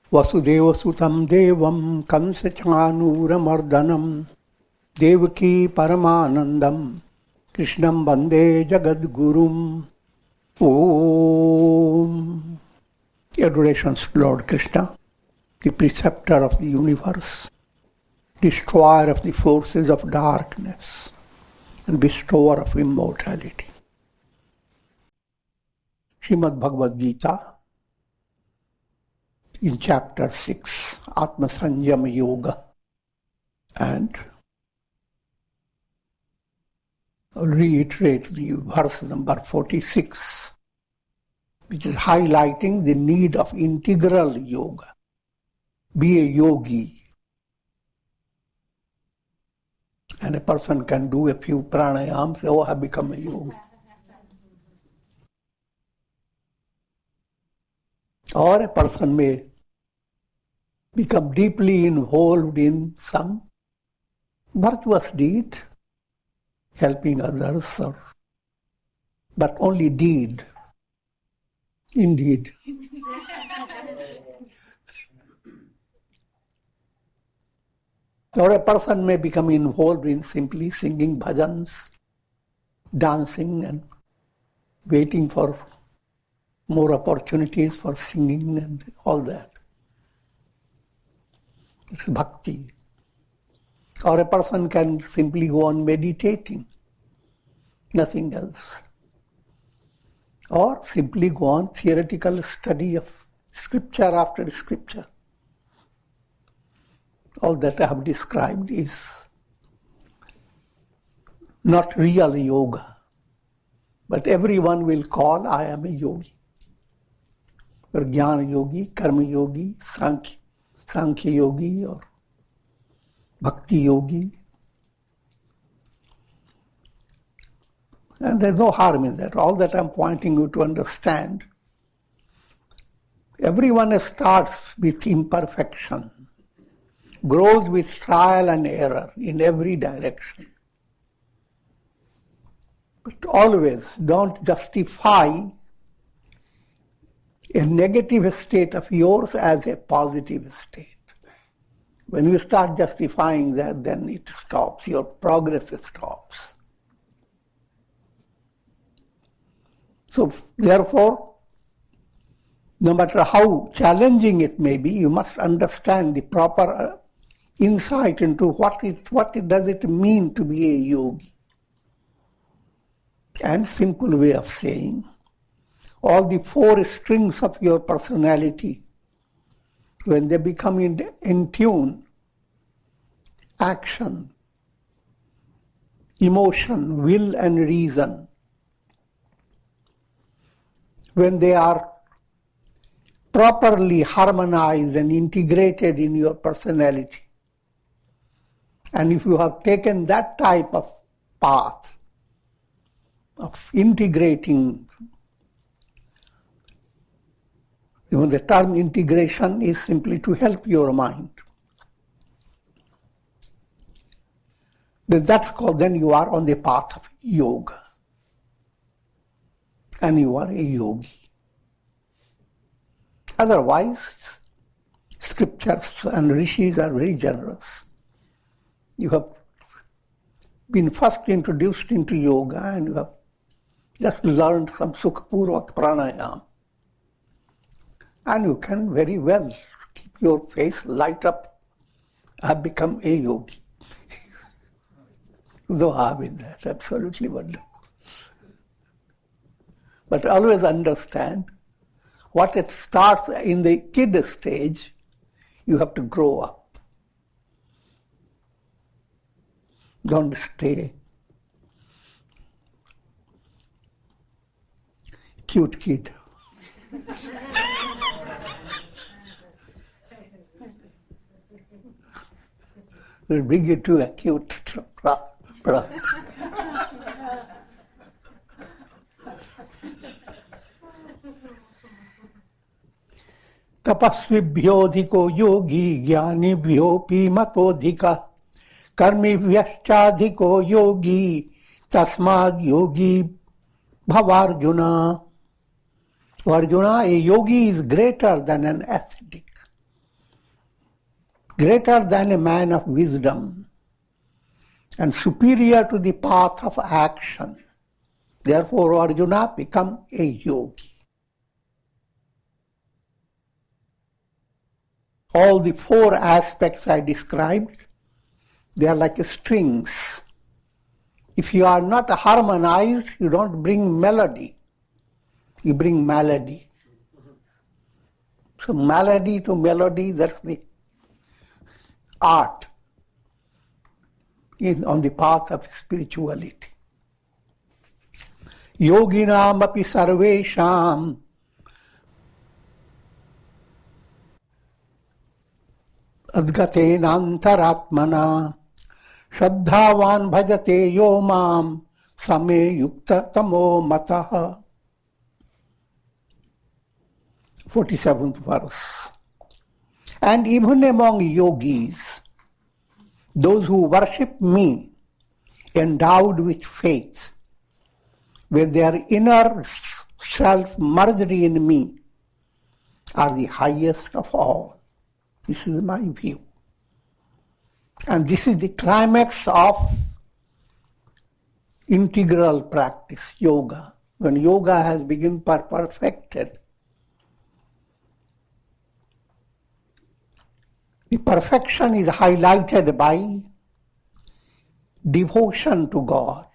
Vasudeva Sutam Devam Kamsa Chanuramardanam Devaki Paramanandam Krishnam Bande Jagadgurum. Om. Adorations to Lord Krishna, the preceptor of the universe, destroyer of the forces of darkness, and bestower of immortality. Srimad Bhagavad Gita, in chapter 6, Atma Sanjama Yoga, and I'll reiterate the verse number 46, which is highlighting the need of integral yoga. Be a yogi. And a person can do a few pranayams, oh, I have become a yogi. Or a person may become deeply involved in some virtuous deed, helping others, but only deed. Indeed. Or a person may become involved in simply singing bhajans, dancing, and waiting for more opportunities for singing and all that. It's bhakti. Or a person can simply go on meditating, nothing else. Or simply go on theoretical study of scripture after scripture. All that I have described is not real yoga. But everyone will call, I am a yogi. Or Jnana yogi, Karma yogi, Sankhya yogi, or Bhakti yogi. And there's no harm in that. All that I'm pointing you to understand, everyone starts with imperfection, grows with trial and error in every direction. But always don't justify a negative state of yours as a positive state. When you start justifying that, then it stops, your progress stops. So therefore, no matter how challenging it may be, you must understand the proper insight into what does it mean to be a yogi. And simple way of saying, all the four strings of your personality, when they become in tune, action, emotion, will and reason, when they are properly harmonized and integrated in your personality, and if you have taken that type of path of integrating, even the term integration is simply to help your mind. That's called, then you are on the path of yoga. And you are a yogi. Otherwise, scriptures and rishis are very generous. You have been first introduced into yoga and you have just learned some Sukhapurvak pranayam. And you can very well keep your face light up. I have become a yogi. No harm in that, absolutely wonderful. But always understand, what it starts in the kid stage, you have to grow up. Don't stay cute kid. We'll bring you to a cute product. Tapasvibhyodhiko yogi jnanibhyopi matodhika karmivyashchadhiko yogi tasmad yogi bhavarjuna. Arjuna, a yogi is greater than an ascetic. greater than a man of wisdom, and superior to the path of action. Therefore, Arjuna, become a yogi. All the four aspects I described, they are like strings. If you are not harmonized, you don't bring melody. You bring malady. So malady to melody, that's the art on the path of spirituality. Yoginam api sarvesham adgatena antaratmana shraddhavan bhajate yo mam same yukta tamo mataha. 47th verse. And even among yogis, those who worship me, endowed with faith, with their inner self merged in me, are the highest of all. This is my view. And this is the climax of integral practice, yoga. When yoga has been perfected, the perfection is highlighted by devotion to God.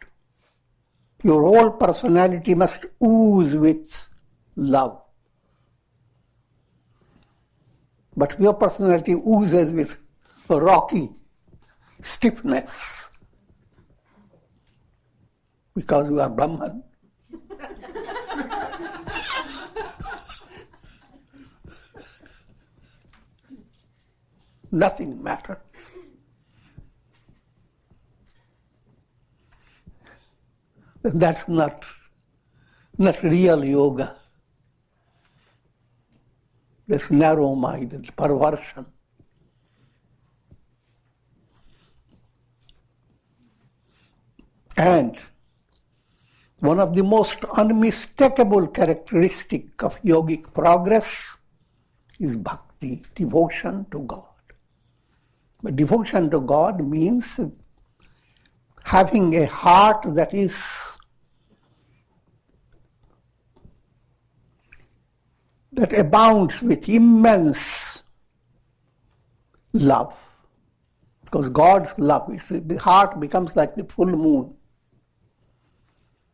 Your whole personality must ooze with love. But your personality oozes with rocky stiffness because you are Brahman. Nothing matters. That's not real yoga. That's narrow-minded perversion. And one of the most unmistakable characteristics of yogic progress is bhakti, devotion to God. But devotion to God means having a heart that abounds with immense love. Because God's love, the heart becomes like the full moon.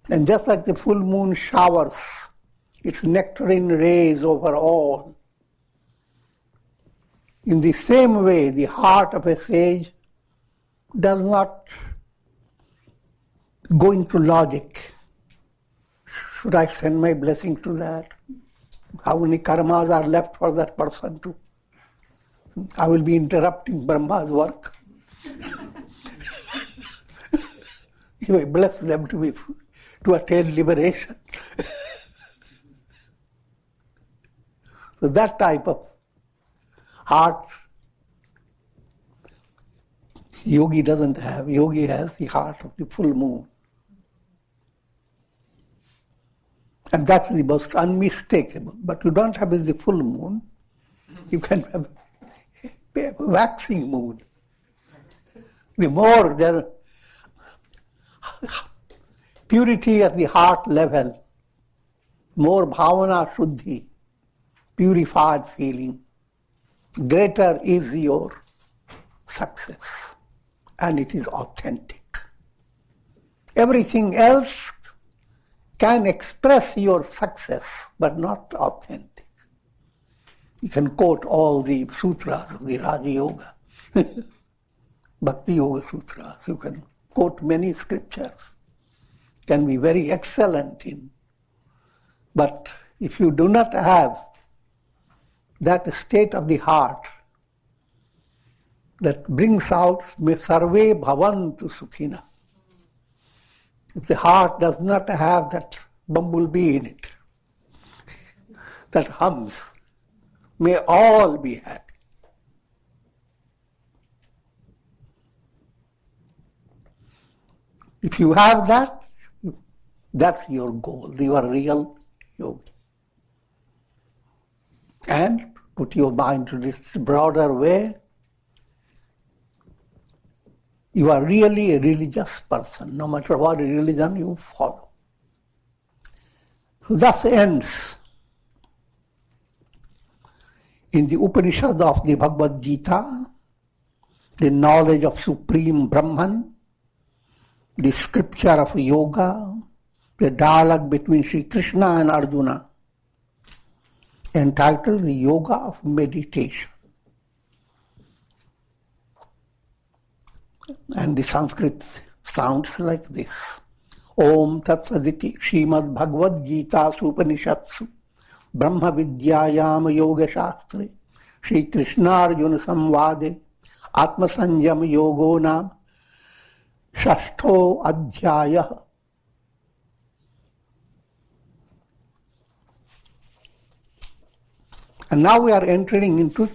And just like the full moon showers its nectarine rays over all, in the same way, the heart of a sage does not go into logic. Should I send my blessing to that? How many karmas are left for that person to? I will be interrupting Brahma's work. You may bless them to attain liberation. So that type of heart, yogi doesn't have. Yogi has the heart of the full moon. And that's the most unmistakable. But you don't have the full moon. You can have a waxing moon. The more there purity at the heart level, more bhavana shuddhi, purified feeling, greater is your success. And it is authentic. Everything else can express your success, but not authentic. You can quote all the sutras of the Raja Yoga, Bhakti Yoga Sutras. You can quote many scriptures. Can be very excellent in. But if you do not have that state of the heart that brings out sarve bhavantu sukhina, if the heart does not have that bumblebee in it, that hums, may all be happy. If you have that, that's your goal, your real yogi. And put your mind to this broader way, you are really a religious person, no matter what religion you follow. Thus ends in the Upanishad of the Bhagavad Gita, the knowledge of Supreme Brahman, the scripture of yoga, the dialogue between Sri Krishna and Arjuna, entitled The Yoga of Meditation. And the Sanskrit sounds like this. Om Tat Saditi Srimad Bhagavad Gita Upanishadsu Brahma Vidyayam Yoga Shastre Sri Krishna Arjuna Samvade Atma Sanjam Yogo Nam Shashtho Adhyaya. And now we are entering into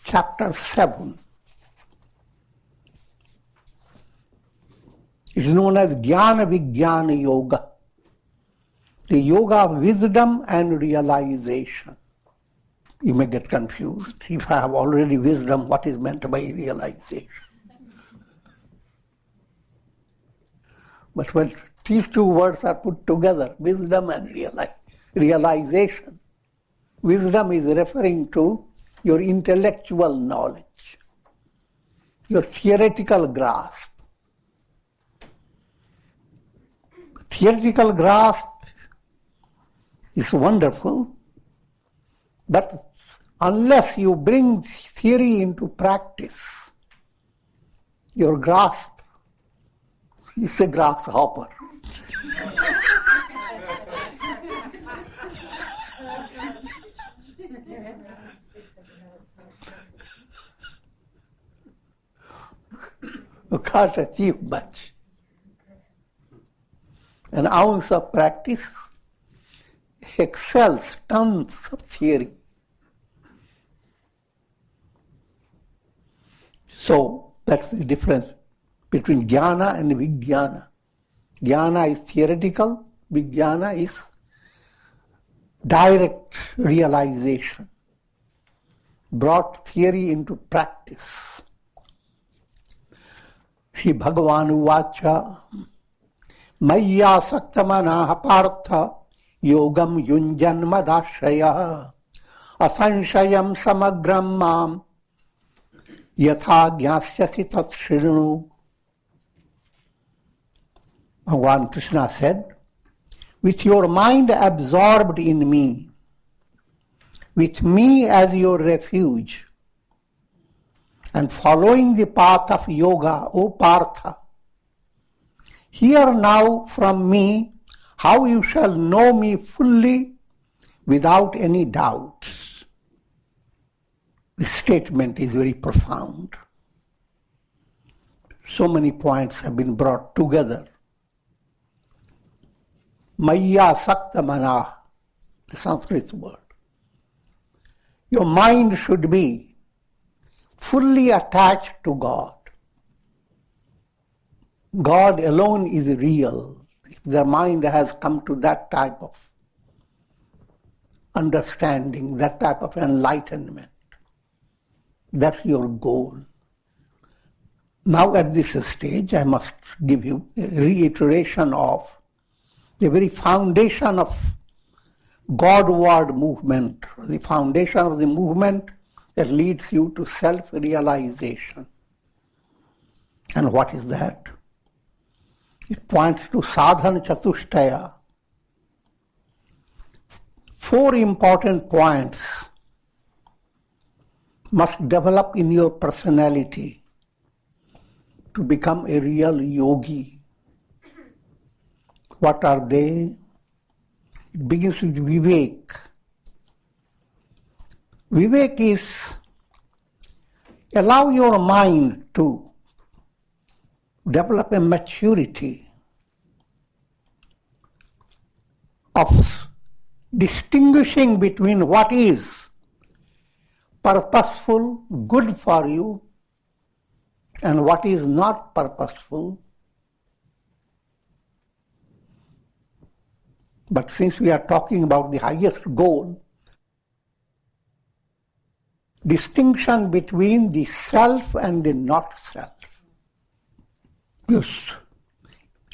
chapter 7. It is known as Jnana Vijnana Yoga, the yoga of wisdom and realization. You may get confused. If I have already wisdom, what is meant by realization? But when these two words are put together, wisdom and realization, wisdom is referring to your intellectual knowledge, your theoretical grasp. Theoretical grasp is wonderful, but unless you bring theory into practice, your grasp is a grasshopper. You can't achieve much. An ounce of practice excels tons of theory. So that's the difference between jnana and vijnana. Jnana is theoretical, vijnana is direct realization, brought theory into practice. Shri Bhagavan Uvacha Maya Saktamana Partha Yogam Yunjan Madashraya Asanshayam Samagram Mam Yatha Gyasyasi Tat Shrinu. Bhagavan Krishna said, with your mind absorbed in me, with me as your refuge, and following the path of yoga, O Partha, hear now from me how you shall know me fully without any doubts. This statement is very profound. So many points have been brought together. Maya Sakta Mana, the Sanskrit word. Your mind should be fully attached to God. God alone is real. If the mind has come to that type of understanding, that type of enlightenment, that's your goal. Now at this stage, I must give you a reiteration of the very foundation of Godward movement, the foundation of the movement that leads you to self-realization. And what is that? It points to sadhana chatushtaya. 4 important points must develop in your personality to become a real yogi. What are they? It begins with vivek. Vivek is allow your mind to develop a maturity of distinguishing between what is purposeful, good for you, and what is not purposeful. But since we are talking about the highest goal, distinction between the self and the not self. Yes.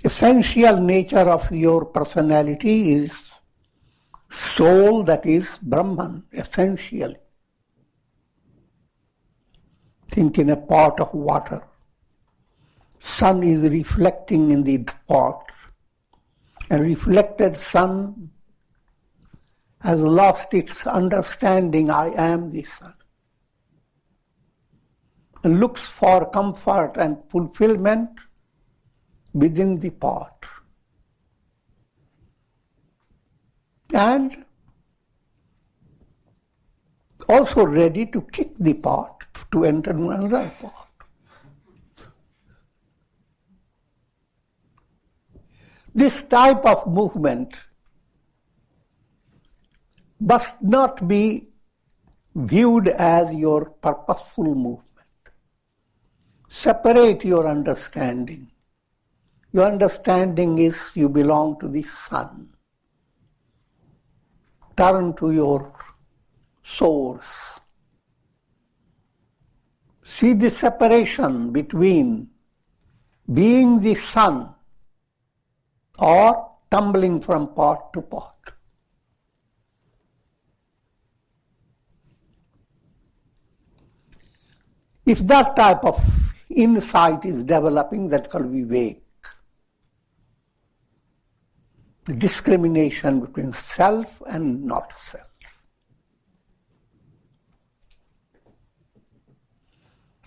Essential nature of your personality is soul, that is Brahman, essentially. Think in a pot of water. Sun is reflecting in the pot, and reflected sun has lost its understanding, I am the sun, and looks for comfort and fulfillment within the pot. And also ready to kick the pot to enter another pot. This type of movement must not be viewed as your purposeful movement. Separate your understanding. Your understanding is you belong to the sun. Turn to your source. See the separation between being the sun or tumbling from pot to pot. If that type of insight is developing, that called vivek. The discrimination between self and not self.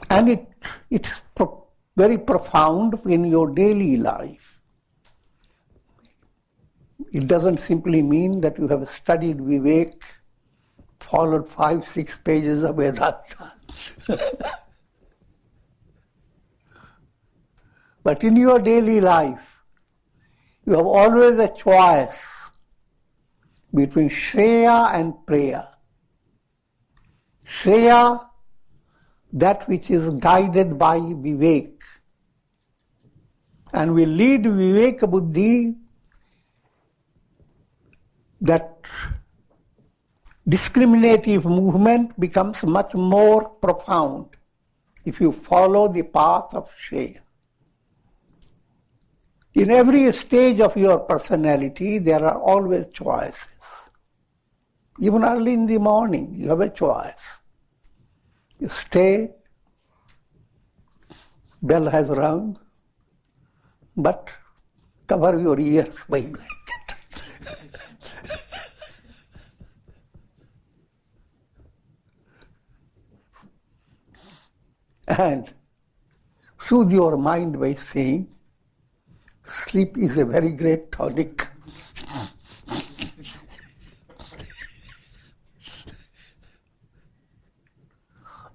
And it's very profound in your daily life. It doesn't simply mean that you have studied Vivek, followed 5-6 pages of Vedanta. But in your daily life, you have always a choice between Shreya and Preya. Shreya, that which is guided by Vivek, and will lead Vivek Buddhi, that discriminative movement becomes much more profound if you follow the path of Shreya. In every stage of your personality, there are always choices. Even early in the morning, you have a choice. You stay, bell has rung, but cover your ears by blanket. And soothe your mind by saying, sleep is a very great tonic.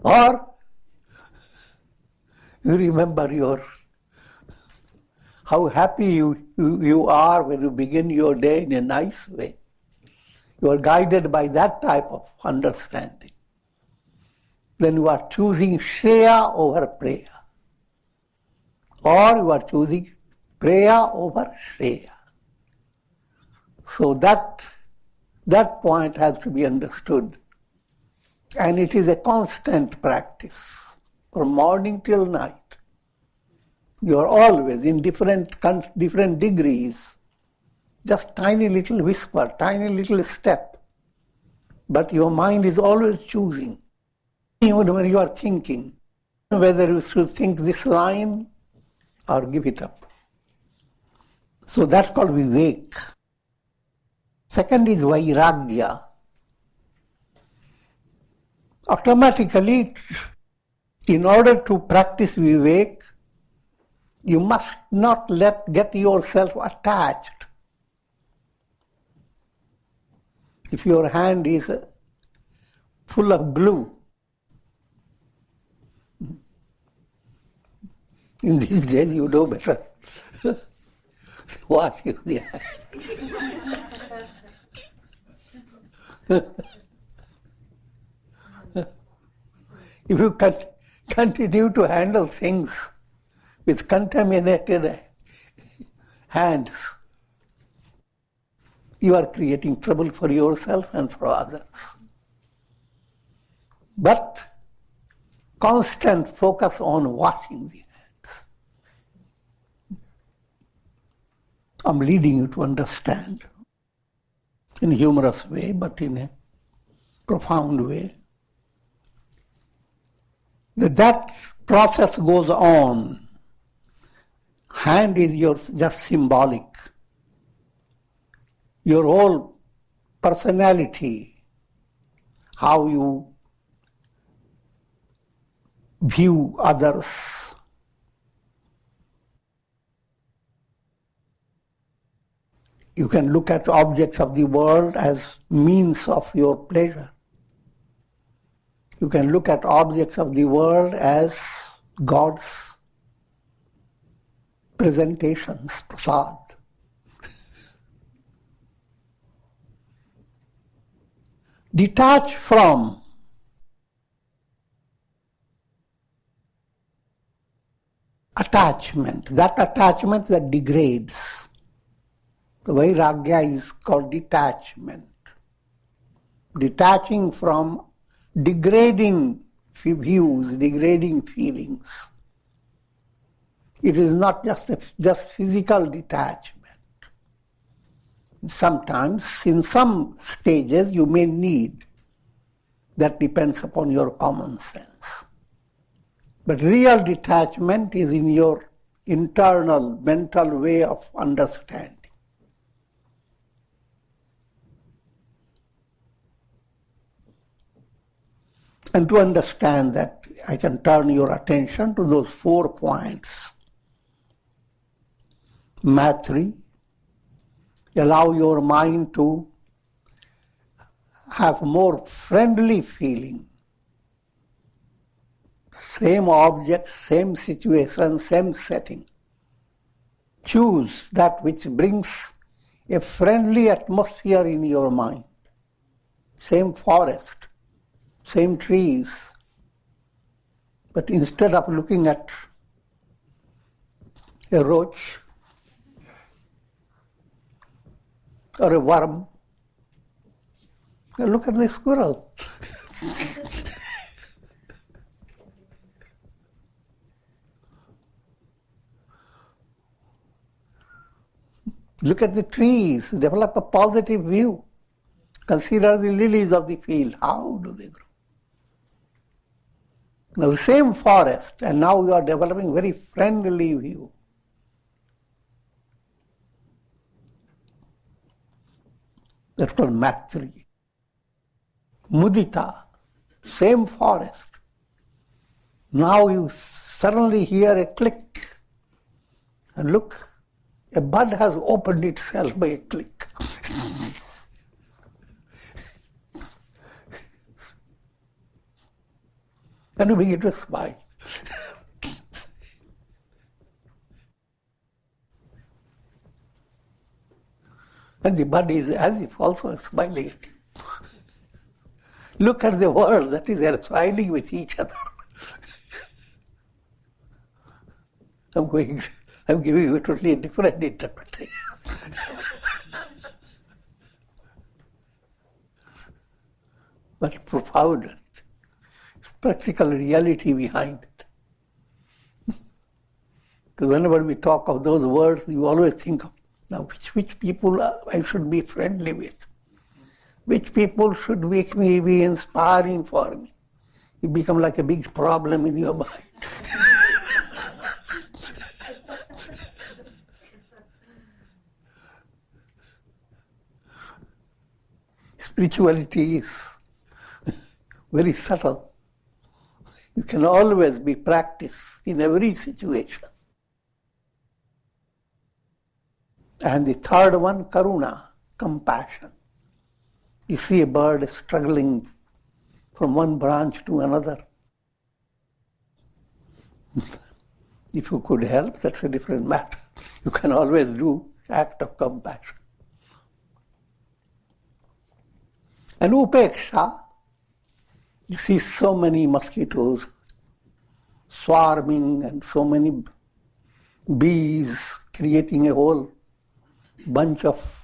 Or you remember how happy you are when you begin your day in a nice way. You are guided by that type of understanding. Then you are choosing Shreya over Preya. Or you are choosing Preya over Shreya. So that point has to be understood. And it is a constant practice from morning till night. You are always in different degrees, just tiny little whisper, tiny little step. But your mind is always choosing. Even when you are thinking, whether you should think this line or give it up. So that's called vivek. Second is vairagya. Automatically, in order to practice vivek, you must not get yourself attached. If your hand is full of glue, in these days you know better. Wash the hand. If you continue to handle things with contaminated hands, you are creating trouble for yourself and for others. But constant focus on washing the hands. I'm leading you to understand in a humorous way, but in a profound way. That process goes on. Hand is just symbolic. Your whole personality, how you view others. You can look at objects of the world as means of your pleasure. You can look at objects of the world as God's presentations, prasad. Detach from attachment, that attachment that degrades. The vairagya is called detachment. Detaching from degrading views, degrading feelings. It is not just physical detachment. Sometimes, in some stages, you may need. That depends upon your common sense. But real detachment is in your internal mental way of understanding. And to understand that, I can turn your attention to those 4 points. Maitri, allow your mind to have more friendly feeling. Same object, same situation, same setting. Choose that which brings a friendly atmosphere in your mind. Same forest, same trees. But instead of looking at a roach or a worm, look at the squirrel. Look at the trees, develop a positive view. Consider the lilies of the field. How do they grow? Now the same forest, and now you are developing very friendly view. That's called Maitri. Mudita, same forest. Now you suddenly hear a click, and look, a bud has opened itself by a click. And you begin to smile. And the bud is as if also smiling at you. Look at the world that is smiling with each other. I'm giving you a totally different interpretation. But profound. It's practical reality behind it. Because whenever we talk of those words, you always think of, now which people I should be friendly with. Which people should make me be inspiring for me. It becomes like a big problem in your mind. Spirituality is very subtle. You can always be practiced in every situation. And the third one, karuna, compassion. You see a bird struggling from one branch to another. If you could help, that's a different matter. You can always do act of compassion. And upeksha, you see so many mosquitoes swarming and so many bees creating a whole bunch of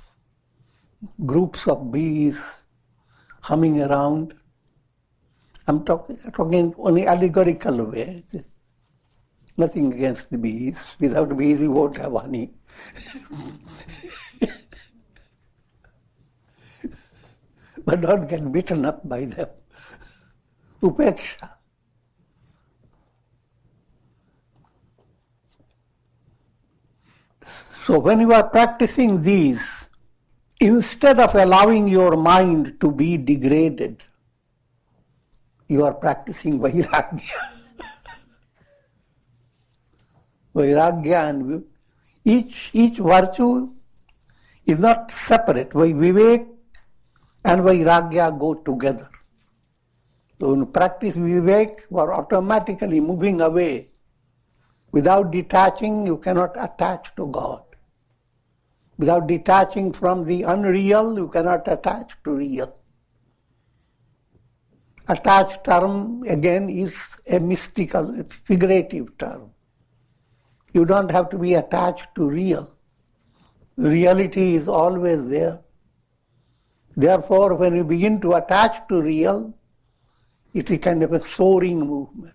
groups of bees humming around. I'm talking in an allegorical way, Nothing against the bees. Without bees, you won't have honey. But don't get beaten up by them. Upeksha. So when you are practicing these, instead of allowing your mind to be degraded, you are practicing vairagya. Vairagya, and each virtue is not separate. Vivek and vairagya go together. So when you practice vivek, you are automatically moving away. Without detaching, you cannot attach to God. Without detaching from the unreal, you cannot attach to real. Attached term, again, is a mystical, figurative term. You don't have to be attached to real. Reality is always there. Therefore, when you begin to attach to real, it is kind of a soaring movement.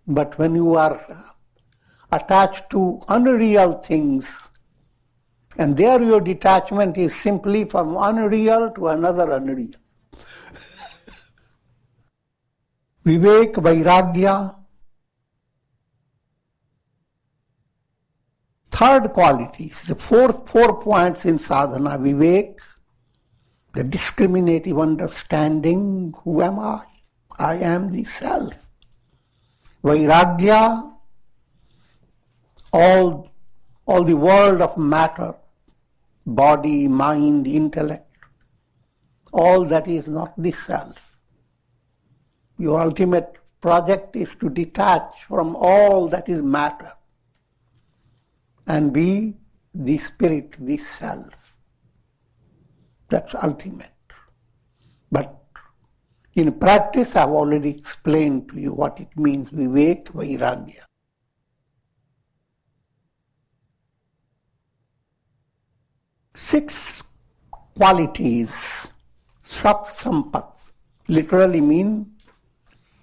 But when you are attached to unreal things, and there your detachment is simply from unreal to another unreal. Vivek, Vairagya. Third quality, the four points in sadhana. Vivek, the discriminative understanding, who am I? I am the self. Vairagya, all the world of matter, body, mind, intellect, all that is not the self. Your ultimate project is to detach from all that is matter and be the spirit, the self. That's ultimate. But in practice, I've already explained to you what it means, vivek, vairagya. Six qualities, sak sampat, literally mean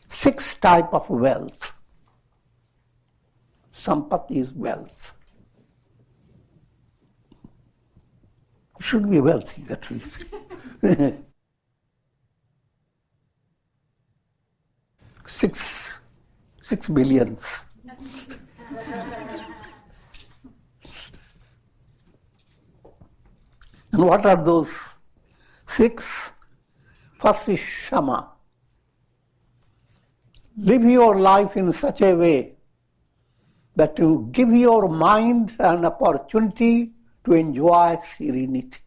6 type of wealth. Sampat is wealth. You should be wealthy, that's it. 6 billions. And what are those 6? First is Shama. Live your life in such a way that you give your mind an opportunity to enjoy serenity.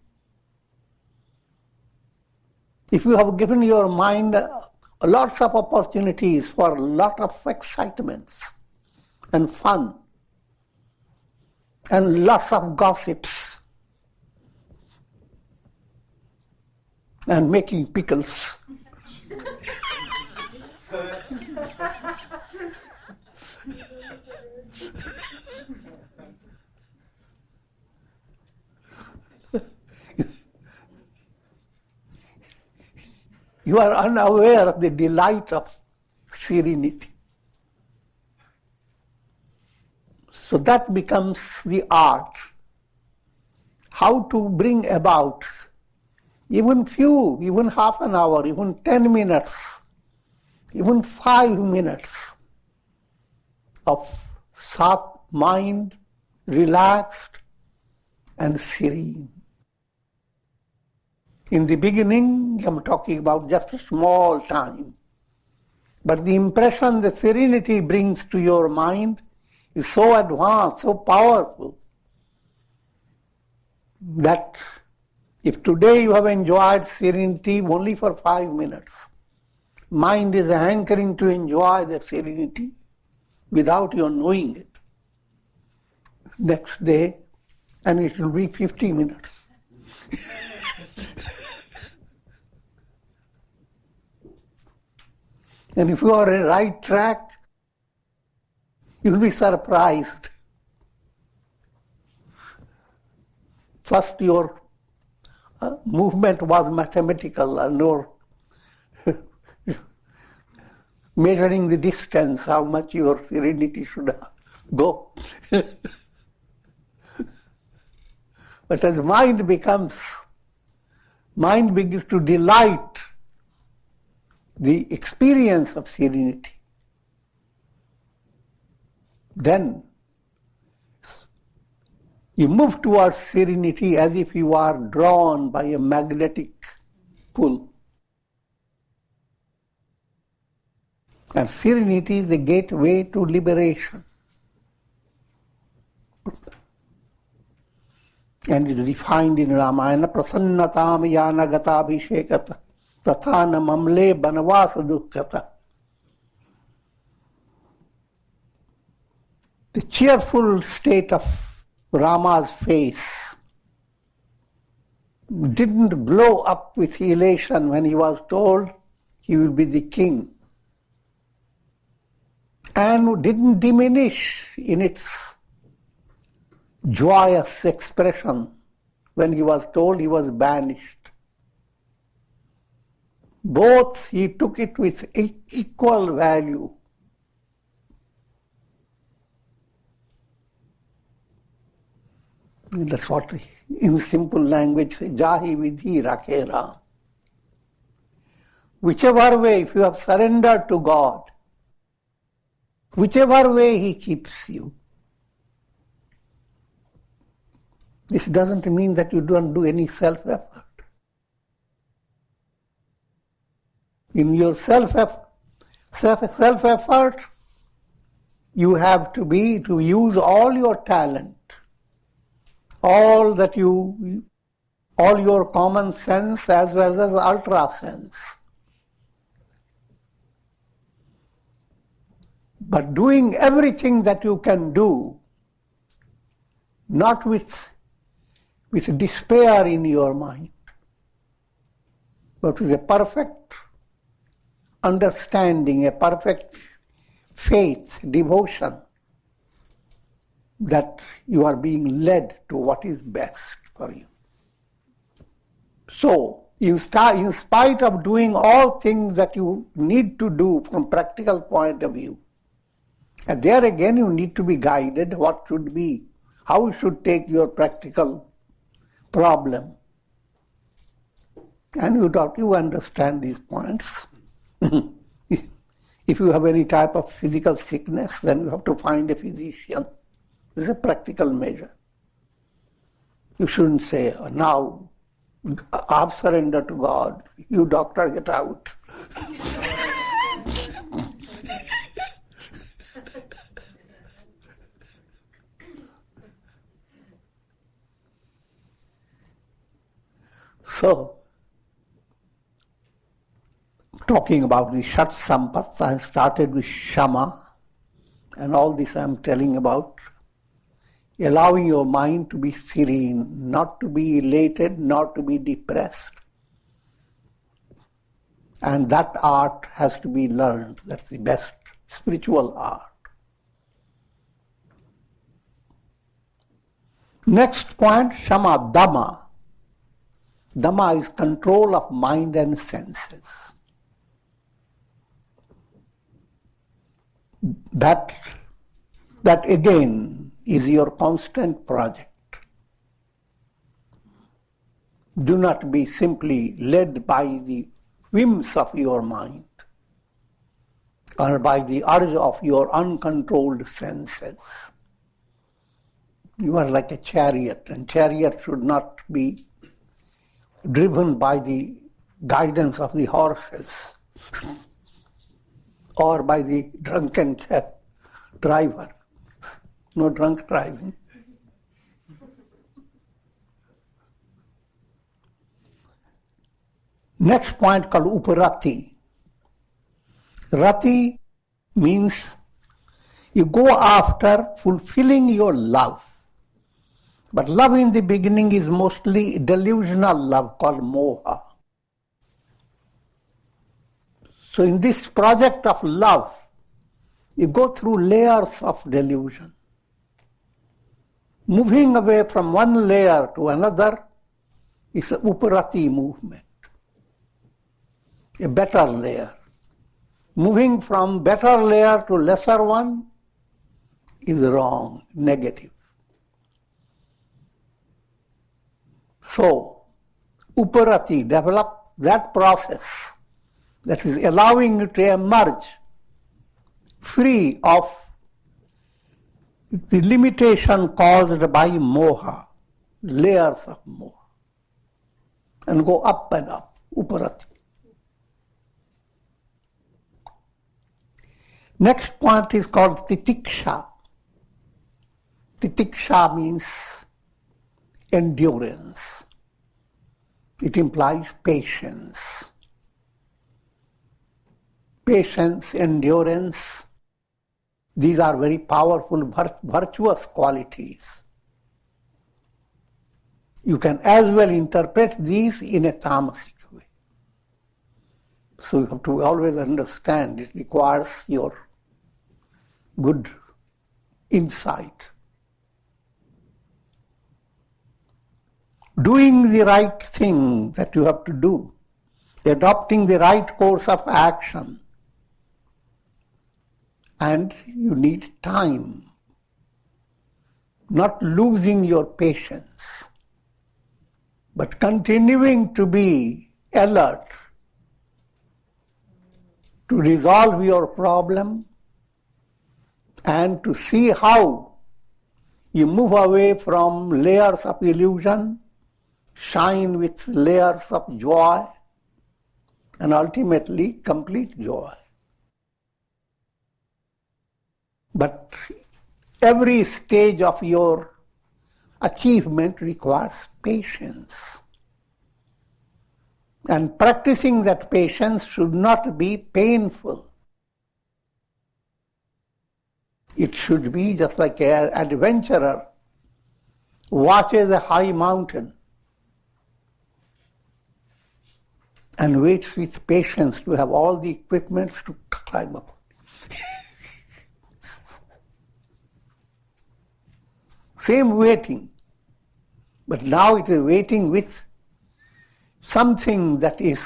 If you have given your mind lots of opportunities for a lot of excitements and fun and lots of gossips and making pickles, you are unaware of the delight of serenity. So that becomes the art. How to bring about even half an hour, even 10 minutes, even 5 minutes of mind, relaxed and serene. In the beginning, I'm talking about just a small time. But the impression the serenity brings to your mind is so advanced, so powerful, that if today you have enjoyed serenity only for 5 minutes, mind is hankering to enjoy the serenity without your knowing it. Next day, and it will be 50 minutes. And if you are on the right track, you will be surprised. First, your movement was mathematical and your measuring the distance, how much your serenity should go. But as mind begins to delight the experience of serenity, then you move towards serenity as if you are drawn by a magnetic pull. And serenity is the gateway to liberation. And it is defined in Ramayana, prasannatam yana gata abhishekata tathana mamle banavasa dukkhata. The cheerful state of Rama's face didn't glow up with elation when he was told he will be the king, and didn't diminish in its joyous expression when he was told he was banished. Both he took it with equal value. That's what in simple language say, Jahi vidhi rakhe Ram. Whichever way, if you have surrendered to God, whichever way He keeps you. This doesn't mean that you don't do any self-effort. In your self-effort, you have to use all your talent, all your common sense as well as ultra sense. But doing everything that you can do, not with despair in your mind, but with a perfect understanding, a perfect faith, devotion, that you are being led to what is best for you. So, in spite of doing all things that you need to do from practical point of view, and there again you need to be guided what should be, how you should take your practical problem. And you understand these points. If you have any type of physical sickness, then you have to find a physician. This is a practical measure. You shouldn't say, now I've surrendered to God, you doctor get out. So, talking about the Shat Sampats, I have started with Shama, and all this I am telling about allowing your mind to be serene, not to be elated, not to be depressed. And that art has to be learned. That's the best spiritual art. Next point, Shama, Dhamma. Dhamma is control of mind and senses. That again is your constant project. Do not be simply led by the whims of your mind or by the urge of your uncontrolled senses. You are like a chariot, and chariot should not be driven by the guidance of the horses or by the drunken driver. No drunk driving. Next point called Uparati. Rati means you go after fulfilling your love. But love in the beginning is mostly delusional love called moha. So in this project of love, you go through layers of delusion. Moving away from one layer to another is a Uparati movement, a better layer. moving from better layer to lesser one is wrong, negative. So, Uparati, develop that process that is allowing you to emerge free of the limitation caused by moha, layers of moha, and go up and up, Uparati. Next point is called Titiksha. Titiksha means endurance. It implies patience. Patience, endurance, these are very powerful, virtuous qualities. You can as well interpret these in a tamasic way. So you have to always understand it requires your good insight. Doing the right thing that you have to do, adopting the right course of action, and you need time, not losing your patience, but continuing to be alert to resolve your problem and to see how you move away from layers of illusion, shine with layers of joy, and ultimately complete joy. But every stage of your achievement requires patience. And practicing that patience should not be painful. It should be just like an adventurer watches a high mountain and waits with patience to have all the equipments to climb up. Same waiting, but now it is waiting with something that is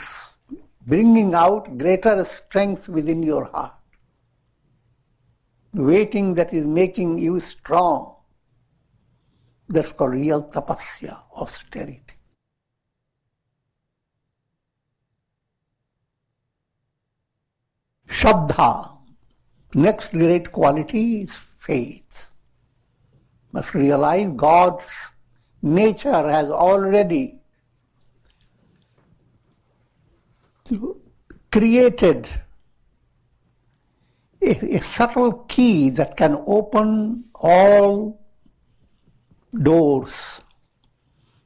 bringing out greater strength within your heart. Waiting that is making you strong. That's called real tapasya, austerity. Shraddha, next great quality is faith. Must realize God's nature has already created a subtle key that can open all doors,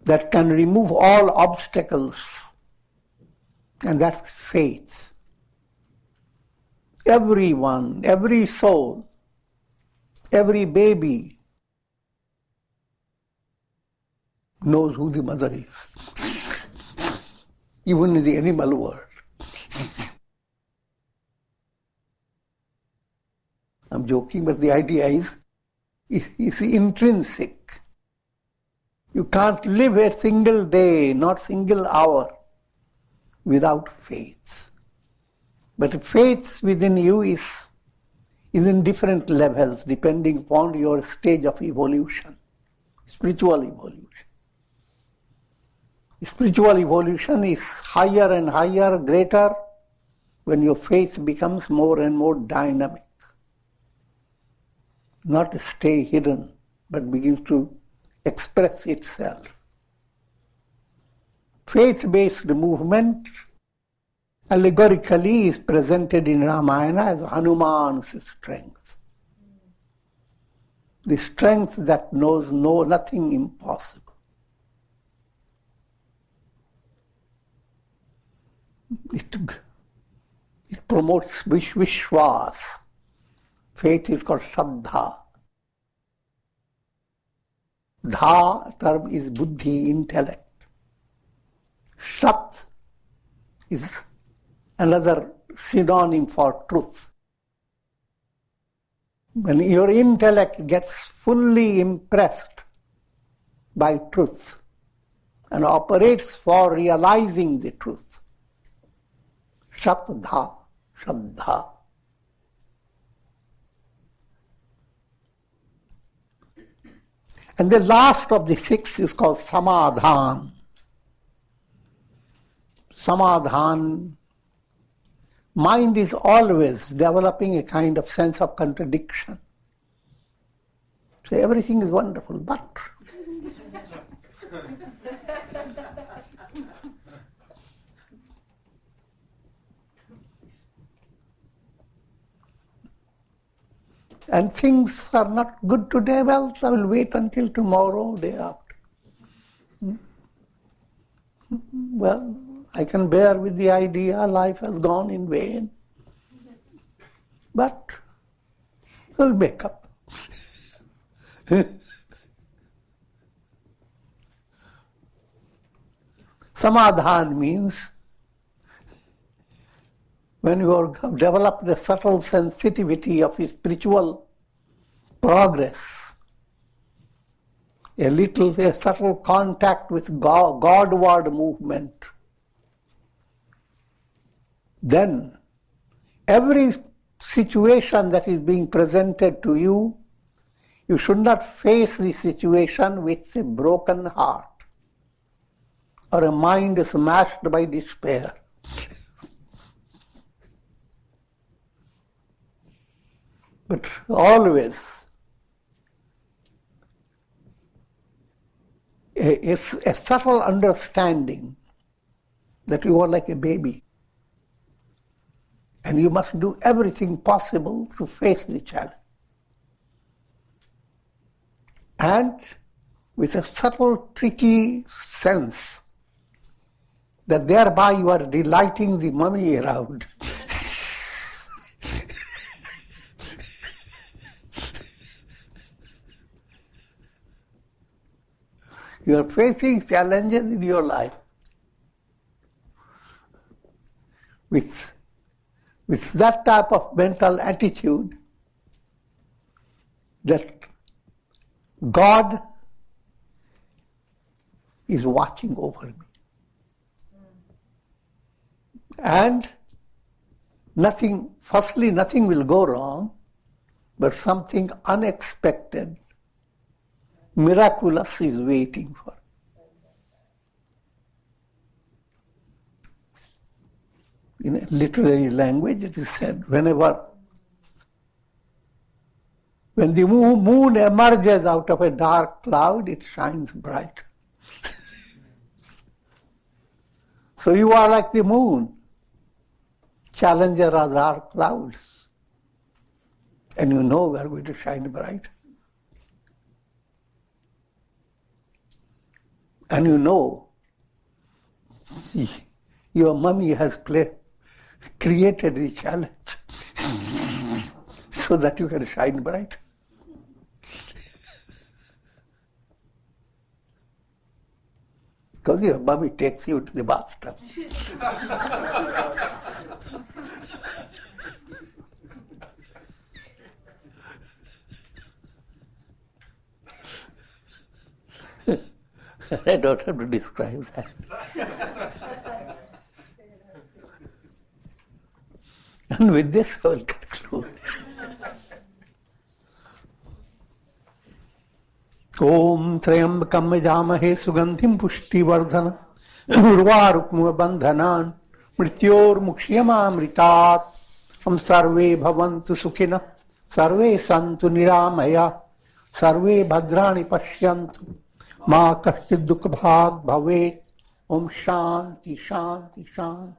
that can remove all obstacles, and that's faith. Everyone, every soul, every baby knows who the mother is, even in the animal world. I'm joking, but the idea is intrinsic. You can't live a single day, not single hour, without faith. But faith within you is in different levels, depending upon your stage of evolution, spiritual evolution. Spiritual evolution is higher and higher, greater, when your faith becomes more and more dynamic. Not stay hidden, but begins to express itself. Faith-based movement allegorically is presented in Ramayana as Hanuman's strength. The strength that knows nothing impossible. It promotes Vishwas. Faith is called Shraddha. Dha term is buddhi, intellect. Shat is another synonym for truth. When your intellect gets fully impressed by truth and operates for realizing the truth, Shat Dha, Shraddha. And the last of the 6 is called samadhan. Samadhan. Mind is always developing a kind of sense of contradiction. So everything is wonderful, but and things are not good today, well, I will wait until tomorrow, day after. Well, I can bear with the idea life has gone in vain, but we'll make up. Samadhan means when you have developed the subtle sensitivity of spiritual progress, a subtle contact with Godward movement, then every situation that is being presented to you, you should not face the situation with a broken heart or a mind smashed by despair. But always a subtle understanding that you are like a baby and you must do everything possible to face the challenge. And with a subtle, tricky sense that thereby you are delighting the mummy around. You are facing challenges in your life with that type of mental attitude that God is watching over me. And nothing will go wrong, but something unexpected, miraculous is waiting for. In a literary language, it is said, when the moon emerges out of a dark cloud, it shines bright. So you are like the moon, challenger of dark clouds, and you know we are going to shine bright. And you know, your mummy has created the challenge so that you can shine bright. Because your mummy takes you to the bathtub. I don't have to describe that. And with this I will conclude. Om Trayambakam Yajamahe Sugandhim Pushtivardhana Urvarukmuva Bandhanan Mrityor Mukshiyamamritat Om Sarve Bhavantu Sukhina Sarve Santu Niramaya Sarve Bhadrani Pashyantu Ma Kashchid Dukha Bhag Bhavet Om Shanti Shanti Shanti.